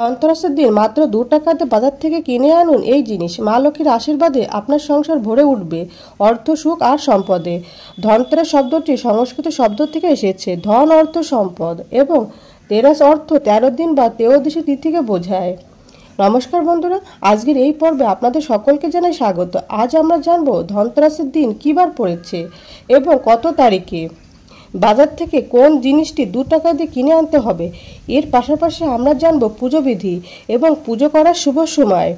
ধনতেরাসের দিন মাত্র 2 টাকাতে বাজার থেকে কিনে আনুন এই জিনিস। মা লক্ষ্মীর আশীর্বাদে আপনার সংসার ভরে উঠবে অর্থ, সুখ আর সম্পদে। ধনতেরাস শব্দটি সংস্কৃত শব্দ থেকে এসেছে ধন, অর্থ, সম্পদ এবং তেরাস অর্থ 13 দিন বা ত্রয়োদশী তিথিকে বোঝায়। নমস্কার বন্ধুরা, আজকের এই পর্বে আপনাদের সকলকে জানাই স্বাগত। আজ আমরা জানবো ধনতেরাসের দিন কী বার পড়েছে এবং কত তারিখে বাজার থেকে কোন জিনিসটি 2 টাকা দিয়ে কিনে আনতে হবে। এর পাশাপাশি আমরা জানব পুজো বিধি এবং পুজো করার শুভ সময়।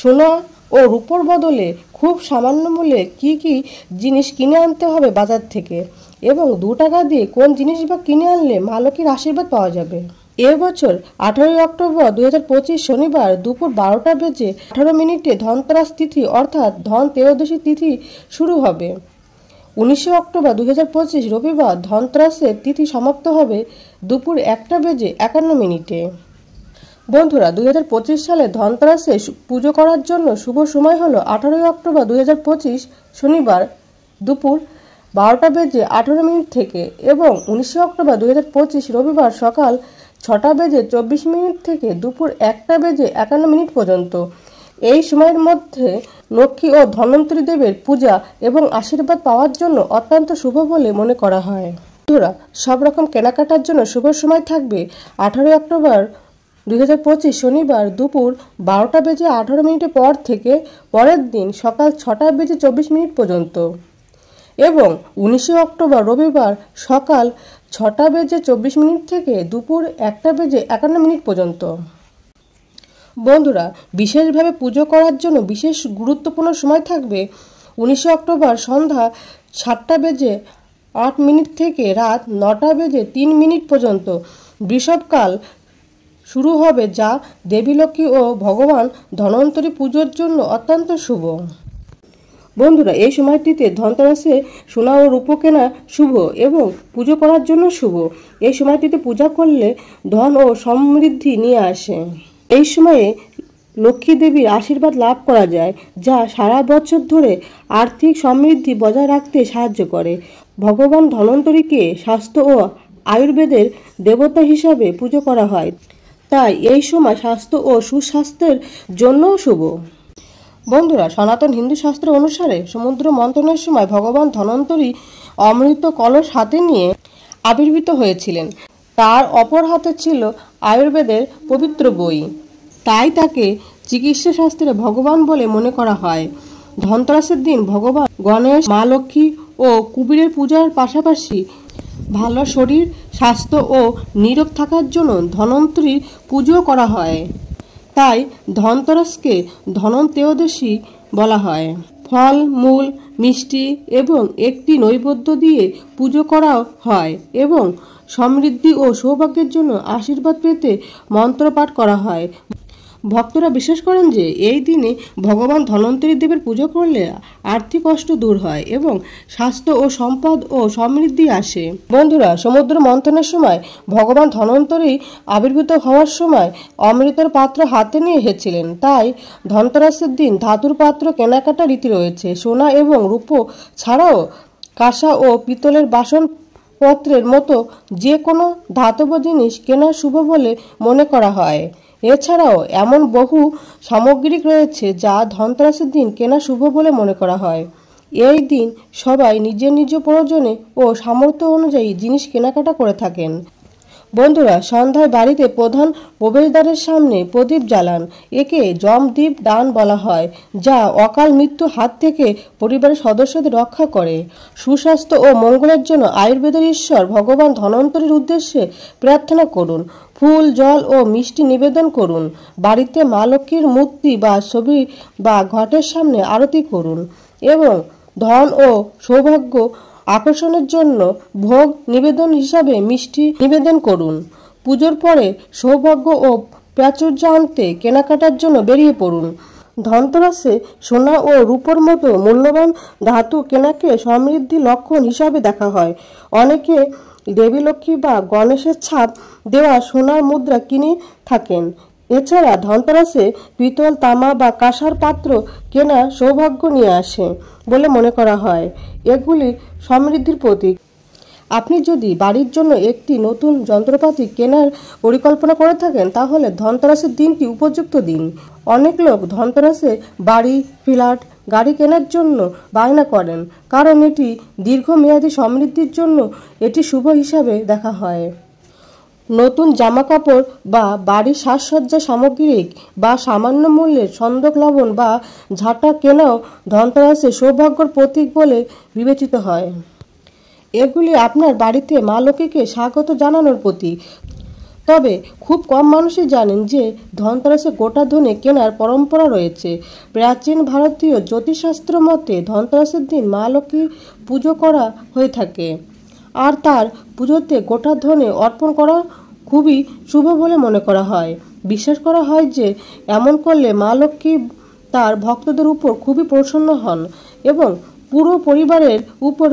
সোনা ও রূপোর বদলে খুব সামান্য মূল্যে কী কী জিনিস কিনে আনতে হবে বাজার থেকে এবং 2 টাকা দিয়ে কোন জিনিস বা কিনে আনলে মা লক্ষ্মীর আশীর্বাদ পাওয়া যাবে। এবছর 18 অক্টোবর 2025 শনিবার দুপুর 12টা বেজে 18 মিনিটে ধনতেরাস তিথি অর্থাৎ ধন ত্রয়োদশী তিথি শুরু হবে। 19 অক্টোবর 2025 রবিবার ধনতেরাসের তিথি সমাপ্ত হবে দুপুর 1টা বেজে 51 মিনিটে। বন্ধুরা, 2025 সালে ধনতেরাসে পুজো করার জন্য শুভ সময় হলো 18 অক্টোবর 2025 শনিবার দুপুর 12টা বেজে 18 মিনিট থেকে এবং 19 অক্টোবর 2025 রবিবার সকাল 6টা বেজে 24 মিনিট থেকে দুপুর 1টা বেজে 51 মিনিট পর্যন্ত। এই সময়ের মধ্যে লক্ষ্মী ও ধন্বন্তরী দেবের পূজা এবং আশীর্বাদ পাওয়ার জন্য অত্যন্ত শুভ বলে মনে করা হয়। বন্ধুরা, সব রকম কেনাকাটার জন্য শুভ সময় থাকবে 18 অক্টোবর 2025 শনিবার দুপুর 12টা বেজে 18 মিনিটের পর থেকে পরের দিন সকাল 6টা বেজে 24 মিনিট পর্যন্ত এবং 19 অক্টোবর রবিবার সকাল 6টা বেজে 24 মিনিট থেকে দুপুর 1টা বেজে 51 মিনিট পর্যন্ত। বন্ধুরা, বিশেষভাবে পুজো করার জন্য বিশেষ গুরুত্বপূর্ণ সময় থাকবে 19 অক্টোবর সন্ধ্যা 7টা বেজে 8 মিনিট থেকে রাত 9টা বেজে 3 মিনিট পর্যন্ত বৃষভকাল শুরু হবে, যা দেবী লক্ষ্মী ও ভগবান ধন্বন্তরী পুজোর জন্য অত্যন্ত শুভ। বন্ধুরা, এই সময়টিতে ধনতেরাসে সোনা ও রূপো কেনা শুভ এবং পুজো করার জন্য শুভ। এই সময়টিতে পূজা করলে ধন ও সমৃদ্ধি নিয়ে আসে। এই সময়ে লক্ষ্মী দেবীর আশীর্বাদ লাভ করা যায়, যা সারা বছর ধরে আর্থিক সমৃদ্ধি বজায় রাখতে সাহায্য করে। ভগবান ধন্বন্তরীকে স্বাস্থ্য ও আয়ুর্বেদের দেবতা হিসাবে পুজো করা হয়, তাই এই সময় স্বাস্থ্য ও সুস্বাস্থ্যের জন্যও শুভ। বন্ধুরা, সনাতন হিন্দু শাস্ত্র অনুসারে সমুদ্র মন্থনের সময় ভগবান ধন্বন্তরী অমৃত কলস হাতে নিয়ে আবির্ভূত হয়েছিলেন। তার অপর হাতে ছিল আয়ুর্বেদের পবিত্র বই, তাই তাকে চিকিৎসা শাস্ত্রে ভগবান বলে মনে করা হয়। ধনতেরাসের দিন ভগবান গণেশ, মা লক্ষ্মী ও কুবেরের পূজার পাশাপাশি ভালো শরীর, স্বাস্থ্য ও নিরোগ থাকার জন্য ধন্বন্তরীর পুজো করা হয়, তাই ধনতেরাসকে ধনত্রয়োদশী বলা হয়। ফল, মূল, মিষ্টি এবং একটি নৈবেদ্য দিয়ে পুজো করা হয় এবং সমৃদ্ধি ও সৌভাগ্যের জন্য আশীর্বাদ পেতে মন্ত্র পাঠ করা হয়। ভক্তরা বিশ্বাস করেন যে এই দিনে ভগবান ধন্বন্তরী দেবের পুজো করলে আর্থিক কষ্ট দূর হয় এবং স্বাস্থ্য ও সম্পদ ও সমৃদ্ধি আসে। বন্ধুরা, সমুদ্র মন্থনের সময় ভগবান ধন্বন্তরী আবির্ভূত হওয়ার সময় অমৃতের পাত্র হাতে নিয়ে এসেছিলেন, তাই ধনতেরাসের দিন ধাতুর পাত্র কেনাকাটা রীতি রয়েছে। সোনা এবং রূপো ছাড়াও কাঁসা ও পিতলের বাসনপত্রের মতো যে কোনো ধাতব জিনিস কেনা শুভ বলে মনে করা হয়। এছাড়াও এমন বহু সামগ্রিক রয়েছে যা ধনতেরাসের দিন কেনা শুভ বলে মনে করা হয়। এই দিন সবাই নিজের নিজ প্রয়োজনে ও সামর্থ্য অনুযায়ী জিনিস কেনাকাটা করে থাকেন। বন্ধুরা, সন্ধ্যায় বাড়িতে প্রধান প্রবেশদ্বারের সামনে প্রদীপ জ্বালান। একে যমদীপ দান বলা হয়, যা অকাল মৃত্যুর হাত থেকে পরিবারের সদস্যদের রক্ষা করে। সুস্বাস্থ্য ও মঙ্গলের জন্য আয়ুর্বেদের ঈশ্বর ভগবান ধন্বন্তরীর উদ্দেশ্যে প্রার্থনা করুন। ফুল, জল ও মিষ্টি নিবেদন করুন। বাড়িতে মা লক্ষ্মীর মূর্তি বা ছবি বা ঘটের সামনে আরতি করুন এবং ধন ও সৌভাগ্য আকর্ষণের জন্য ভোগ নিবেদন হিসাবে মিষ্টি নিবেদন করুন। পুজোর পরে সৌভাগ্য ও প্রাচুর্য আনতে কেনাকাটার জন্য বেরিয়ে পড়ুন। ধনতেরাসে সোনা ও রূপোর মতো মূল্যবান ধাতু কেনাকে সমৃদ্ধি লক্ষণ হিসাবে দেখা হয়। অনেকে দেবী লক্ষ্মী বা গণেশের ছাপ দেওয়া সোনার মুদ্রা কিনে থাকেন। এছাড়া ধনতেরাসে পিতল, তামা বা কাঁসার পাত্র কেনা সৌভাগ্য নিয়ে আসে বলে মনে করা হয়। এগুলি সমৃদ্ধির প্রতীক। আপনি যদি বাড়ির জন্য একটি নতুন যন্ত্রপাতি কেনার পরিকল্পনা করে থাকেন তাহলে ধনতেরাসের দিনটি উপযুক্ত দিন। অনেক লোক ধনতেরাসে বাড়ি, ফ্ল্যাট, গাড়ি কেনার জন্য বায়না করেন, কারণ এটি দীর্ঘমেয়াদী সমৃদ্ধির জন্য এটি শুভ হিসাবে দেখা হয়। নতুন জামাকাপড় বা বাড়ির সাজসজ্জা সামগ্রিক বা সামান্য মূল্যের সন্দক লবণ বা ঝাঁটা কেনাও ধনতেরাসে সৌভাগ্যের প্রতীক বলে বিবেচিত হয়। এগুলি আপনার বাড়িতে মা লক্ষ্মীকে স্বাগত জানানোর প্রতীক। তবে খুব কম মানুষই জানেন যে ধনতেরাসে গোটা ধনে কেনার পরম্পরা রয়েছে। প্রাচীন ভারতীয় জ্যোতিষশাস্ত্র মতে ধনতেরাসের দিন মা লক্ষ্মীর পুজো করা হয়ে থাকে, আর তার পুজোতে গোটা ধনে অর্পণ করা খুবই শুভ বলে মনে করা হয়। বিশ্বাস করা হয় যে এমন করলে মা লক্ষ্মী তার ভক্তদের উপর খুবই প্রসন্ন হন এবং পুরো পরিবারের উপর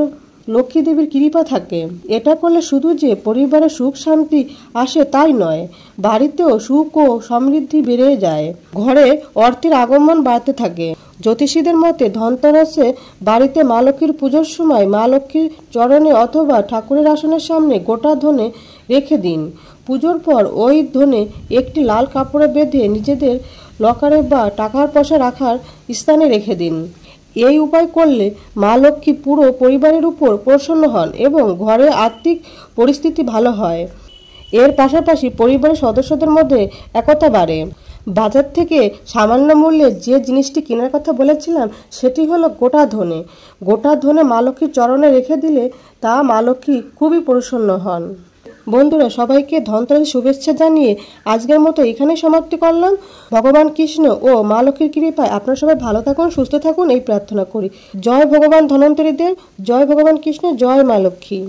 লক্ষ্মী দেবীর কৃপা থাকে। এটা করলে শুধু যে পরিবারে সুখ শান্তি আসে তাই নয়, বাড়িতেও সুখ ও সমৃদ্ধি বেড়ে যায়, ঘরে অর্থের আগমন বাড়তে থাকে। জ্যোতিষীদের মতে ধনতেরাসে বাড়িতে মা লক্ষ্মীর পুজোর সময় মা লক্ষ্মীর চরণে অথবা ঠাকুরের আসনের সামনে গোটা ধনে রেখে দিন। পুজোর পর ওই ধনে একটি লাল কাপড়ে বেঁধে নিজেদের লকারে বা টাকার পয়সা রাখার স্থানে রেখে দিন। এই উপায় করলে মা লক্ষ্মী পুরো পরিবারের উপর প্রসন্ন হন এবং ঘরের আর্থিক পরিস্থিতি ভালো হয়। এর পাশাপাশি পরিবারের সদস্যদের মধ্যে একতা বাড়ে। বাজার থেকে সামান্য মূল্যে যে জিনিসটি কেনার কথা বলেছিলাম সেটি হলো গোটা ধনে। গোটা ধনে মা লক্ষ্মীর চরণে রেখে দিলে তা মা লক্ষ্মী খুবই প্রসন্ন হন। বন্ধুরা, সবাইকে ধনতেরাসের শুভেচ্ছা জানিয়ে আজকের মতো এখানেই সমাপ্তি করলাম। ভগবান কৃষ্ণ ও মা লক্ষ্মীর কৃপায় আপনারা সবাই ভালো থাকুন, সুস্থ থাকুন এই প্রার্থনা করি। জয় ভগবান ধন্বন্তরী দেব, জয় ভগবান কৃষ্ণ, জয় মা লক্ষ্মী।